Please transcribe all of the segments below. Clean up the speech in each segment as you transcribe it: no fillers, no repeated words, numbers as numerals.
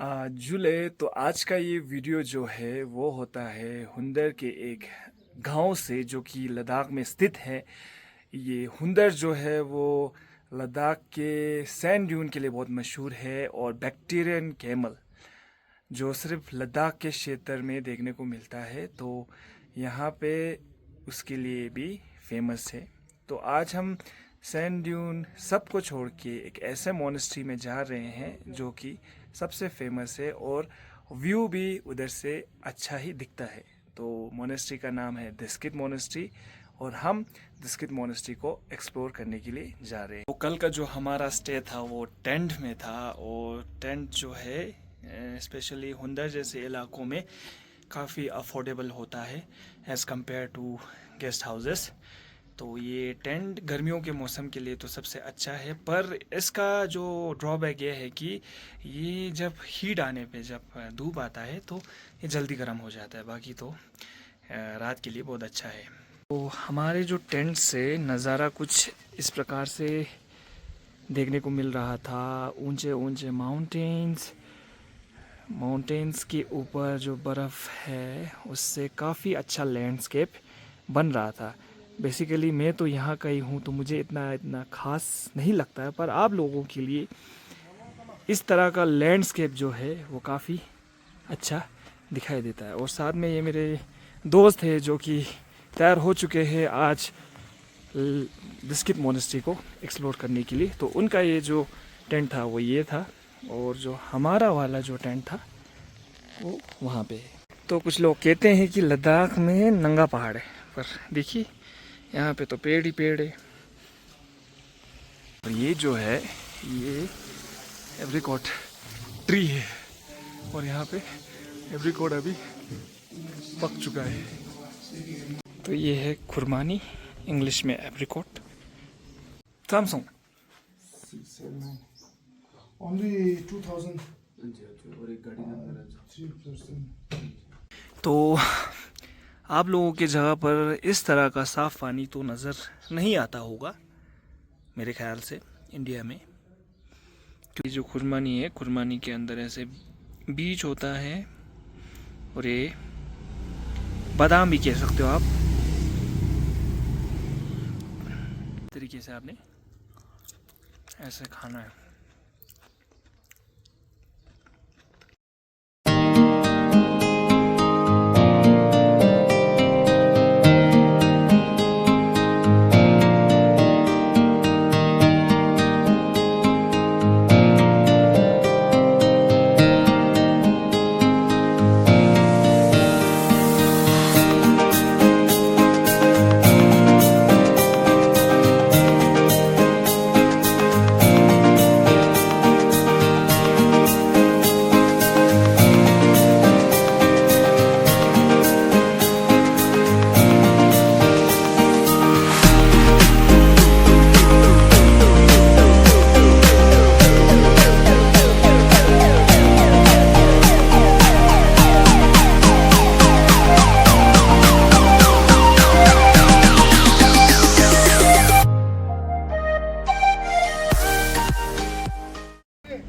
जुले तो आज का ये वीडियो जो है वो होता है हुंदर के एक गांव से जो कि लद्दाख में स्थित है। ये हुंदर जो है वो लद्दाख के सैंड ड्यून के लिए बहुत मशहूर है और बैक्टीरियन कैमल जो सिर्फ लद्दाख के क्षेत्र में देखने को मिलता है, तो यहाँ पे उसके लिए भी फेमस है। तो आज हम सैंड ड्यून सबको छोड़ के एक ऐसे मोनेस्ट्री में जा रहे हैं जो कि सबसे फेमस है और व्यू भी उधर से अच्छा ही दिखता है। तो मोनेस्ट्री का नाम है दिस्कित मोनेस्ट्री और हम दिस्कित मोनेस्ट्री को एक्सप्लोर करने के लिए जा रहे हैं। तो कल का जो हमारा स्टे था वो टेंट में था और टेंट जो है स्पेशली हुंदर जैसे इलाकों में काफ़ी अफोर्डेबल होता है as compare to guest houses. तो ये टेंट गर्मियों के मौसम के लिए तो सबसे अच्छा है, पर इसका जो ड्रॉबैक ये है कि ये जब हीट आने पे, जब धूप आता है तो ये जल्दी गर्म हो जाता है। बाकी तो रात के लिए बहुत अच्छा है। तो हमारे जो टेंट से नज़ारा कुछ इस प्रकार से देखने को मिल रहा था। ऊंचे ऊंचे माउंटेन्स के ऊपर जो बर्फ़ है उससे काफ़ी अच्छा लैंडस्केप बन रहा था। बेसिकली मैं तो यहाँ का ही हूँ तो मुझे इतना ख़ास नहीं लगता है, पर आप लोगों के लिए इस तरह का लैंडस्केप जो है वो काफ़ी अच्छा दिखाई देता है। और साथ में ये मेरे दोस्त हैं जो कि तैयार हो चुके हैं आज दिस्कित मोनेस्ट्री को एक्सप्लोर करने के लिए। तो उनका ये जो टेंट था वो ये था और जो हमारा वाला जो टेंट था वो वहाँ पे है। तो कुछ लोग कहते हैं कि लद्दाख में नंगा पहाड़ है, पर देखिए यहाँ पे तो पेड़ ही पेड़ है। और ये जो है ये एप्रिकॉट ट्री है और यहाँ पे एप्रिकॉट अभी पक चुका है। तो ये है खुरमानी, इंग्लिश में एप्रिकॉट। Samsung Only 2000. तो आप लोगों के जगह पर इस तरह का साफ़ पानी तो नज़र नहीं आता होगा मेरे ख्याल से इंडिया में, क्योंकि जो खुरमानी है, खुरमानी के अंदर ऐसे बीज होता है और ये बादाम भी कह सकते हो आप। तरीके से आपने ऐसे खाना है।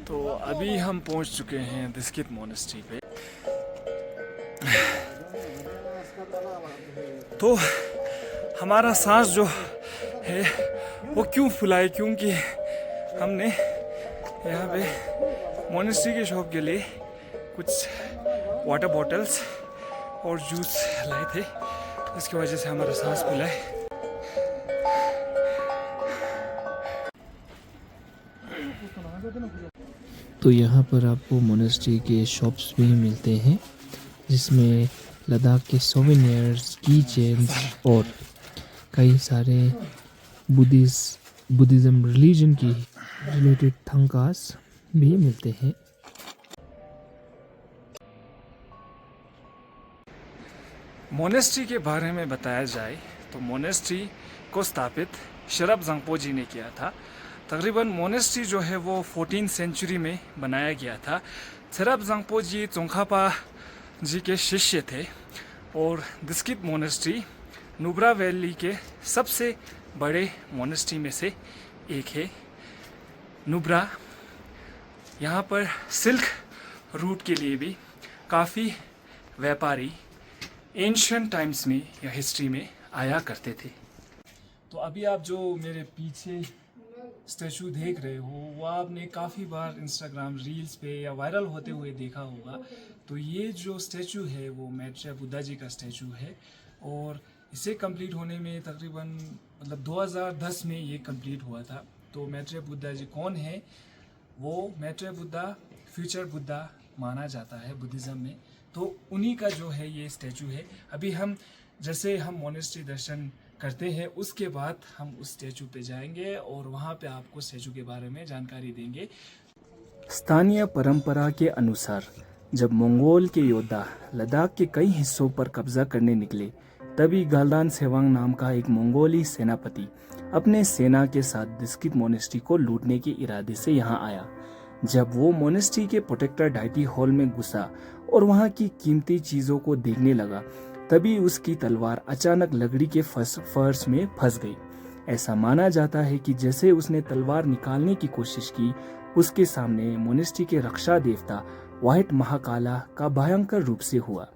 तो अभी हम पहुंच चुके हैं दिस्कित मोनेस्ट्री पे। तो हमारा सांस जो है वो क्यों फुला है, क्योंकि हमने यहाँ पे मोनेस्ट्री के शॉप के लिए कुछ वाटर बॉटल्स और जूस लाए थे, इसकी वजह से हमारा सांस फुला है। तो यहाँ पर आपको मोनेस्ट्री के शॉप्स भी मिलते हैं जिसमें लद्दाख के सोवेनियर्स, की चेन्स और कई सारे बुद्धिज़्म रिलीजन की रिलेटेड थंकास भी मिलते हैं। मोनेस्ट्री के बारे में बताया जाए तो मोनेस्ट्री को स्थापित शेरप जंगपो जी ने किया था। तकरीबन मोनेस्ट्री जो है वो 14th सेंचुरी में बनाया गया था। शेरप जंगपो जी चोंगखापा जी के शिष्य थे और दिस्कित मोनेस्ट्री नुब्रा वैली के सबसे बड़े मोनेस्ट्री में से एक है। नुब्रा यहाँ पर सिल्क रूट के लिए भी काफ़ी व्यापारी एंशियंट टाइम्स में या हिस्ट्री में आया करते थे। तो अभी आप जो मेरे पीछे स्टैचू देख रहे हो वो आपने काफ़ी बार इंस्टाग्राम रील्स पे या वायरल होते हुए देखा होगा। तो ये जो स्टैचू है वो मैत्रेय बुद्धा जी का स्टैचू है और इसे कंप्लीट होने में तकरीबन 2010 में ये कंप्लीट हुआ था। तो मैत्रेय बुद्धा जी कौन है? वो मैत्रेय बुद्धा फ्यूचर बुद्धा माना जाता है बुद्धिज़्म में। तो उन्हीं का जो है ये स्टैचू है। अभी हम मोनेस्ट्री दर्शन करते हैं, उसके बाद हम उस स्टैचू पे जाएंगे और वहाँ पे आपको स्टैचू के बारे में जानकारी देंगे। स्थानीय परंपरा के अनुसार जब मंगोल के योद्धा लद्दाख के कई हिस्सों पर कब्जा करने निकले, तभी गाल्दान सेवांग नाम का एक मंगोली सेनापति अपने सेना के साथ दिस्कित मोनेस्ट्री को लूटने के इरादे से यहाँ आया। जब वो मोनेस्ट्री के प्रोटेक्टर डाइटी हॉल में घुसा और वहाँ की कीमती चीज़ों को देखने लगा, तभी उसकी तलवार अचानक लकड़ी के फर्श में फंस गई। ऐसा माना जाता है कि जैसे उसने तलवार निकालने की कोशिश की, उसके सामने मोनेस्ट्री के रक्षा देवता व्हाइट महाकाला का भयंकर रूप से हुआ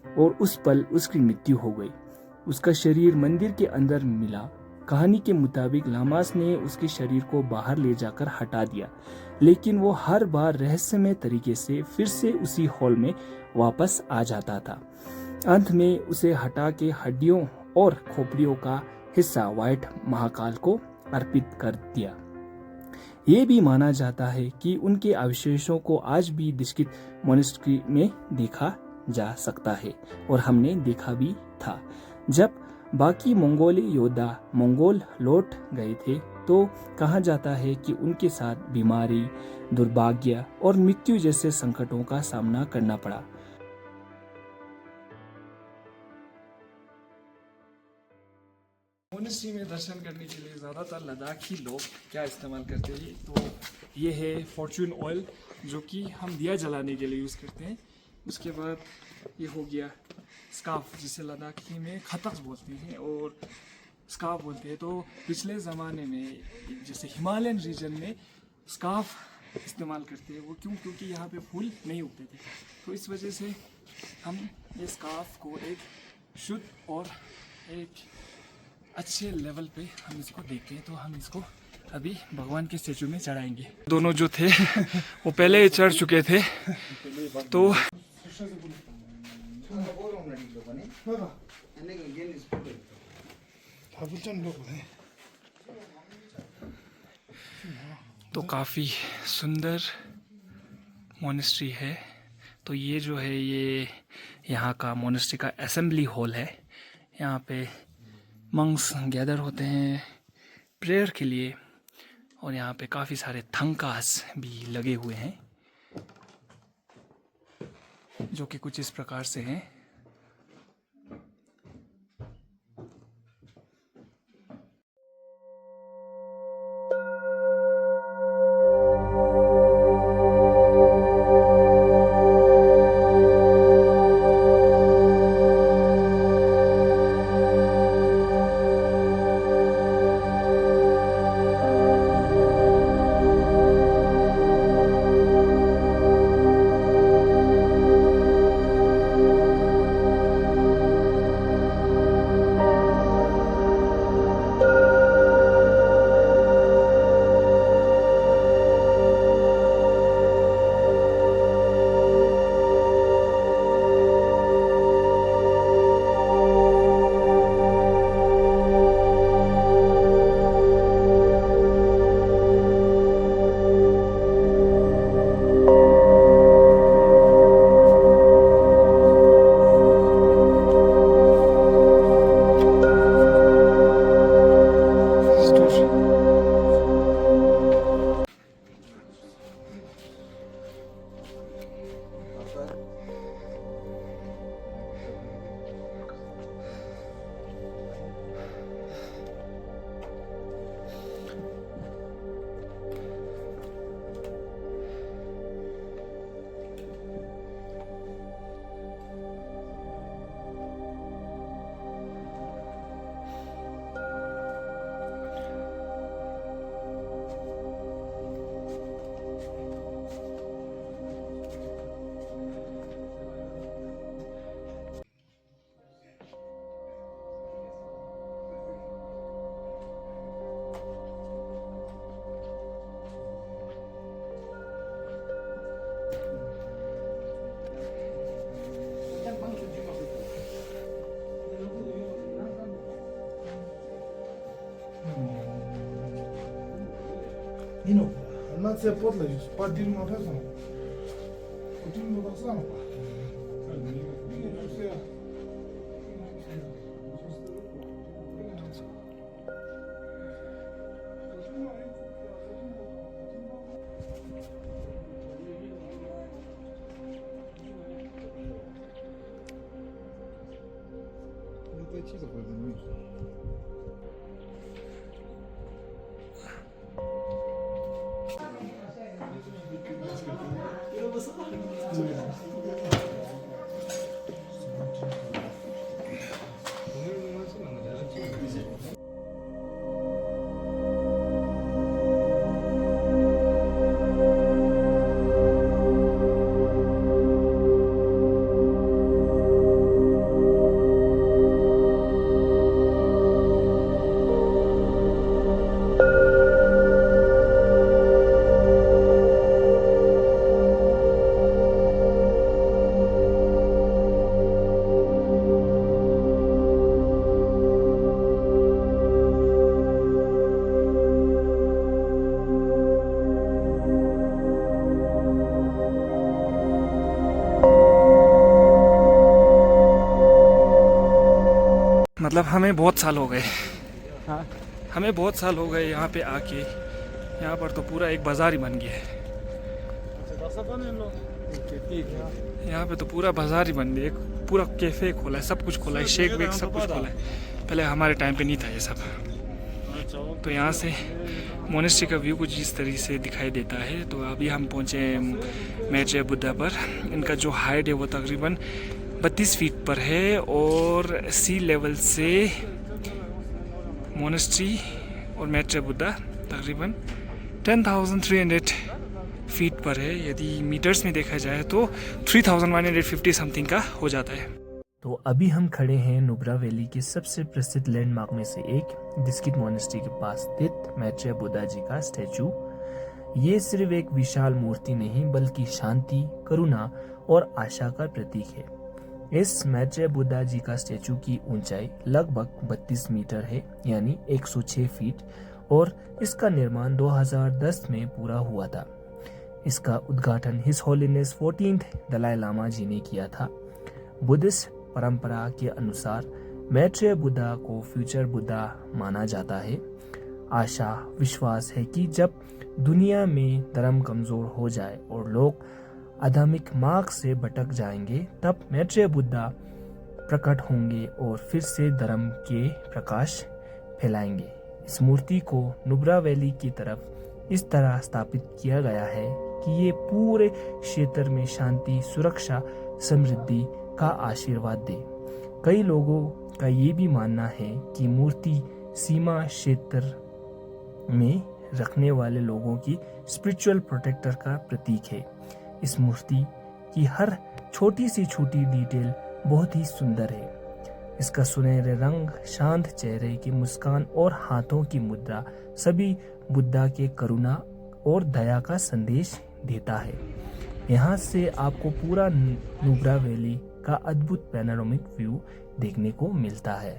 और उस पल उसकी मृत्यु हो गई। उसका शरीर मंदिर के अंदर मिला। कहानी के मुताबिक लामास ने उसके शरीर को बाहर ले जाकर हटा दिया, लेकिन वो हर बार रहस्यमय तरीके से फिर से उसी हॉल में वापस आ जाता था। अंत में उसे हटा के हड्डियों और खोपड़ियों का हिस्सा व्हाइट महाकाल को अर्पित कर दिया। ये भी माना जाता है कि उनके अवशेषों को आज भी दिस्कित मोनेस्ट्री में देखा जा सकता है और हमने देखा भी था। जब बाकी मंगोली योद्धा मंगोल लौट गए थे तो कहा जाता है कि उनके साथ बीमारी, दुर्भाग्य और मृत्यु जैसे संकटों का सामना करना पड़ा। मोनेस्ट्री में दर्शन करने के लिए ज़्यादातर लद्दाखी लोग क्या इस्तेमाल करते हैं? तो ये है फॉर्चून ऑयल, जो कि हम दिया जलाने के लिए यूज़ करते हैं। उसके बाद ये हो गया स्कार्फ, जिसे लद्दाखी में खतक बोलते हैं और स्कार्फ बोलते हैं। तो पिछले ज़माने में जैसे हिमालयन रीजन में स्कार्फ इस्तेमाल करते हैं। वो क्योंकि यहाँ पे फूल नहीं उगते थे, तो इस वजह से हम ये स्कार्फ को एक शुद्ध और एक अच्छे लेवल पे हम इसको देखते हैं। तो हम इसको अभी भगवान के स्टैचू में चढ़ाएंगे। दोनों जो थे वो पहले ही चढ़ चुके थे। तो काफ़ी सुंदर मोनेस्ट्री है। तो ये जो है ये यहाँ का मोनेस्ट्री का असेंबली हॉल है। यहाँ पे मंक्स गैदर होते हैं प्रेयर के लिए और यहाँ पे काफ़ी सारे थंकास भी लगे हुए हैं, जो कि कुछ इस प्रकार से हैं। ino na se potla jus pa din mo ta sana din mo ta sana मतलब हमें बहुत साल हो गए, हमें बहुत साल हो गए यहाँ पे आके। यहाँ पर तो पूरा एक बाजार ही बन गया है। यहाँ पे तो पूरा बाजार ही बन गया, एक पूरा कैफे खोला है, सब कुछ खोला है, शेक वेक सब कुछ खोला है। पहले हमारे टाइम पे नहीं था ये सब। तो यहाँ से मोनेस्ट्री का व्यू कुछ इस तरीके से दिखाई देता है। तो अभी हम पहुँचे मैत्रेय बुद्धा पर। इनका जो हाइट है वो तकरीबन 32 फीट पर है और सी लेवल से मोनेस्ट्री और मैत्रेय बुद्धा तकरीबन 10,300 फीट पर है। यदि मीटर्स में देखा जाए तो 3,150 समथिंग का हो जाता है। तो अभी हम खड़े हैं नुब्रा वैली के सबसे प्रसिद्ध लैंडमार्क में से एक डिस्किट मोनेस्ट्री के पास स्थित मैत्रेय बुद्धा जी का स्टैचू। ये सिर्फ एक विशाल मूर्ति नहीं बल्कि शांति, करुणा और आशा का प्रतीक है। इस मैत्रेय बुद्धा जी का स्टैचू की ऊंचाई लगभग 32 मीटर है यानी 106 फीट और इसका निर्माण 2010 में पूरा हुआ था। इसका उद्घाटन his holiness 14th Dalai Lama ji ने किया था। बुद्धिस्ट परंपरा के अनुसार मैत्रेय बुद्धा को फ्यूचर बुद्धा माना जाता है। आशा विश्वास है कि जब दुनिया में धर्म कमजोर हो जाए और लोग आध्यात्मिक मार्ग से भटक जाएंगे तब मैत्रेय बुद्धा प्रकट होंगे और फिर से धर्म के प्रकाश फैलाएंगे। इस मूर्ति को नुब्रा वैली की तरफ इस तरह स्थापित किया गया है कि ये पूरे क्षेत्र में शांति, सुरक्षा, समृद्धि का आशीर्वाद दे। कई लोगों का ये भी मानना है कि मूर्ति सीमा क्षेत्र में रखने वाले लोगों की स्पिरिचुअल प्रोटेक्टर का प्रतीक है। इस मूर्ति की हर छोटी सी छोटी डिटेल बहुत ही सुंदर है। इसका सुनहरे रंग, शांत चेहरे की मुस्कान और हाथों की मुद्रा सभी बुद्धा के करुणा और दया का संदेश देता है। यहाँ से आपको पूरा नुब्रा वैली का अद्भुत पैनोरामिक व्यू देखने को मिलता है।